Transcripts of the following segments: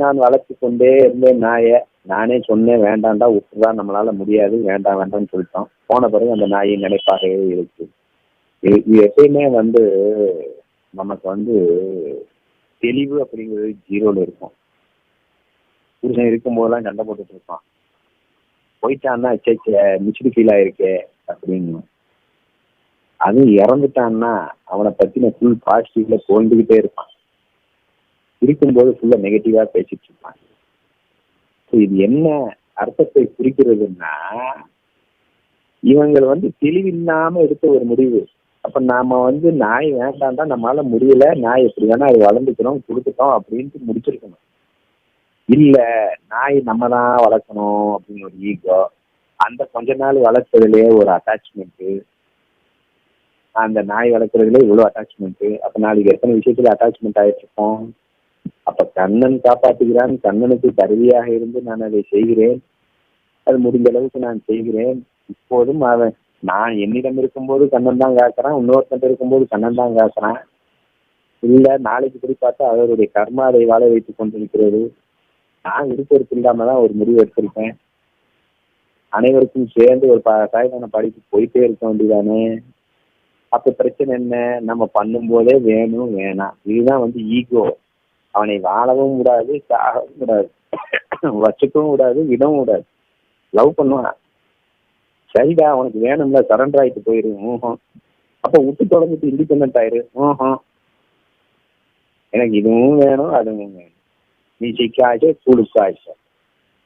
நான் வளர்த்து கொண்டே இருந்தேன் நாயை. நானே சொன்னேன் வேண்டாண்டா விட்டுறா, நம்மளால முடியாது, வேண்டாம் வேண்டாம்னு சொல்லிட்டோம். போன பிறகு அந்த நாயை நினைப்பாகவே இருக்கு. இது எப்பயுமே நமக்கு தெளிவு அப்படிங்கிறது ஜீரோல இருக்கும். புருஷன் இருக்கும் போதெல்லாம் சண்டை போட்டுட்டு இருப்பான். போயிட்டான்னா மிஸ்டு ஃபீல் ஆயிருக்கே அப்படின்னு. அதுவும் இறந்துட்டான்னா அவனை பத்தின ஃபுல் பாசிட்டிவ்ல தோண்டிக்கிட்டே இருப்பான். இருக்கும்போது ஃபுல்லா நெகட்டிவா பேசிட்டு இருப்பான். இது என்ன அர்த்தத்தை குறிக்கிறதுன்னா, இவங்க தெளிவில்லாம எடுத்த ஒரு முடிவு. அப்ப நாம நாய் வேண்டாண்டா, நம்மளால முடியல, நாய் எப்படி வேணா அது வளர்ந்துக்கிறோம் கொடுத்துட்டோம் அப்படின்ட்டு முடிச்சிருக்கணும். இல்ல நாய் நம்ம தான் வளர்க்கணும் அப்படின்னு ஒரு ஈகோ, அந்த கொஞ்ச நாள் வளர்க்கறதுலயே ஒரு அட்டாச்மெண்ட், அந்த நாய் வளர்க்கறதுல இவ்வளவு அட்டாச்மெண்ட். அப்ப நாளைக்கு எத்தனை விஷயத்துல அட்டாச்மெண்ட் ஆயிட்டு இருக்கோம். அப்ப கண்ணன் காப்பாற்றுகிறான், கண்ணனுக்கு கருவியாக இருந்து நான் அதை செய்கிறேன், அது முடிந்த அளவுக்கு நான் செய்கிறேன். இப்போதும் நான் என்னிடம் இருக்கும்போது கண்ணன் தான் காக்குறான், இன்னொருத்தன் இருக்கும்போது கண்ணன் தான் காக்குறான். இல்ல நாளைக்கு இப்படி பார்த்தா அவருடைய கர்மா அதை வாழ வைத்துக் கொண்டிருக்கிறது. நான் விருப்பம் இல்லாம தான் ஒரு முடிவு எடுத்திருக்கேன். அனைவருக்கும் சேர்ந்து ஒரு சாயதான படிப்பு போயிட்டே இருக்க வேண்டியதானே. அப்ப பிரச்சனை என்ன? நம்ம பண்ணும் போதே வேணும் வேணாம், இதுதான் ஈகோ. அவனை வாழவும் விடாது, சாகவும் விடாது, வச்சுக்கவும் விடாது, விடவும் விடாது. லவ் பண்ணுவான், சரிடா அவனுக்கு வேணும்ல, சரண்டர் ஆயிட்டு போயிரு. அப்ப விட்டு தொடர்ந்துட்டு இண்டிபெண்ட் ஆயிரு. எனக்கு இதுவும் வேணும் அதுவும் வேணும், நீ சிக்காச்சு கூடுக்காச்சு.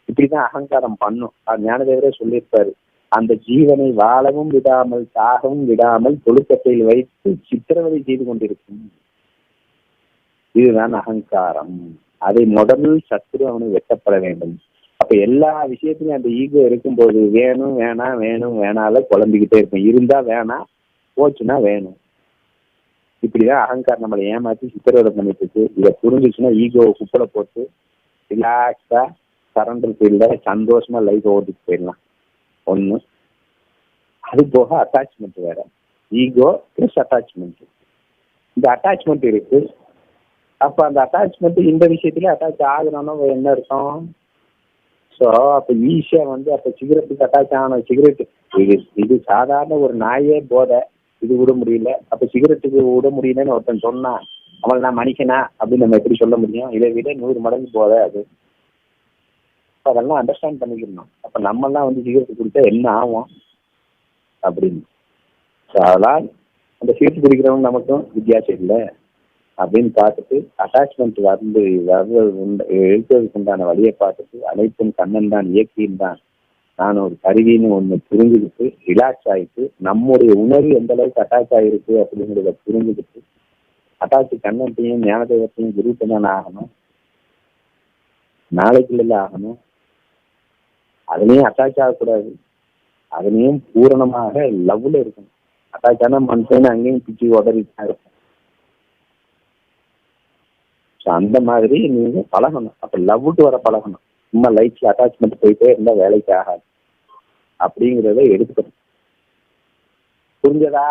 இப்படிதான் அகங்காரம் பண்ணும். அது ஞானதேவரே சொல்லியிருப்பாரு, அந்த ஜீவனை வாழவும் விடாமல் சாகவும் விடாமல் தொழுக்கத்தில் வைத்து சித்திரவதை செய்து கொண்டிருக்கும். இதுதான் அகங்காரம். அதை முதல் சத்துரு அவனை வெட்டப்பட வேண்டும். அப்ப எல்லா விஷயத்திலும் அந்த ஈகோ இருக்கும்போது வேணும் வேணாம் வேணும் வேணால குழம்பிக்கிட்டே இருக்கும். இருந்தா வேணாம், போச்சுன்னா வேணும். இப்படிதான் அகங்காரம் நம்மளை ஏமாற்றி சித்திரவதை பண்ணிட்டு இருக்கு. இதை புரிஞ்சிச்சுன்னா ஈகோவை குப்பலை போட்டு ரிலாக்ஸா சரண்டர் ஃபீல்ட சந்தோஷமா லைஃப் ஓட்டிட்டு போயிடலாம். ஒண்ணு. அது போக அட்டாச்மெண்ட் வேற. Ego plus attachment. இந்த அட்டாச்மெண்ட் இருக்கு. அப்ப அந்த அட்டாச்மெண்ட் இந்த விஷயத்துல அட்டாச் ஆகுறோம்னா என்ன இருக்கும்? ஸோ அப்ப ஈஸியா அப்ப சிகரெட்டுக்கு அட்டாச் ஆகணும். சிகரெட் இது சாதாரண ஒரு நாயே போதை, இது விட முடியல. அப்ப சிகரெட்டுக்கு விட முடியலன்னு ஒருத்தன் சொன்னா அவளை நான் மன்னிக்கனா அப்படின்னு நம்ம எப்படி சொல்ல முடியும்? இதை விட 100 மடங்கு போதை அது. அதெல்லாம் அண்டர்ஸ்டாண்ட் பண்ணிக்கணும். அப்ப நம்மெல்லாம் சிகரெட் குடிச்சா என்ன ஆகும் அப்படின்னு. அதெல்லாம் அந்த சிகரெட் குடிக்கிறவங்க நமக்கும் வித்தியாசம் இல்லை அப்படின்னு பார்த்துட்டு அட்டாச்மெண்ட் எழுத்துறதுக்கு உண்டான வழியை பார்த்துட்டு அனைத்தும் கண்ணன் தான், இயற்கையும் தான், நான் ஒரு கருவின்னு ஒண்ணு புரிஞ்சுக்கிட்டு ரிலாக்ஸ் ஆயிட்டு நம்முடைய உணர்வு எந்த அளவுக்கு அட்டாச் ஆயிருக்கு அப்படிங்கிறத புரிஞ்சுக்கிட்டு, அட்டாச் கண்ணன்ட்டையும் ஞானதேவத்தையும் குருத்தை தான் ஆகணும், நாளைக்குள்ள ஆகணும். அதுலயும் அட்டாச் ஆகக்கூடாது, அதுலயும் பூரணமாக லவ்ல இருக்கணும். அட்டாச் ஆன மனுஷன் அங்கேயும் பிச்சு உதறிட்டு தான் இருக்கும். அந்த மாதிரி நீங்க பழகணும். அப்ப லவ்வுக்கு வர பழகணும். சும்மா லைஃப்ல அட்டாச்மெண்ட் போயிட்டே இருந்தா வேலைக்கு ஆகாது அப்படிங்கிறத எடுத்துக்கணும். புரிஞ்சதா?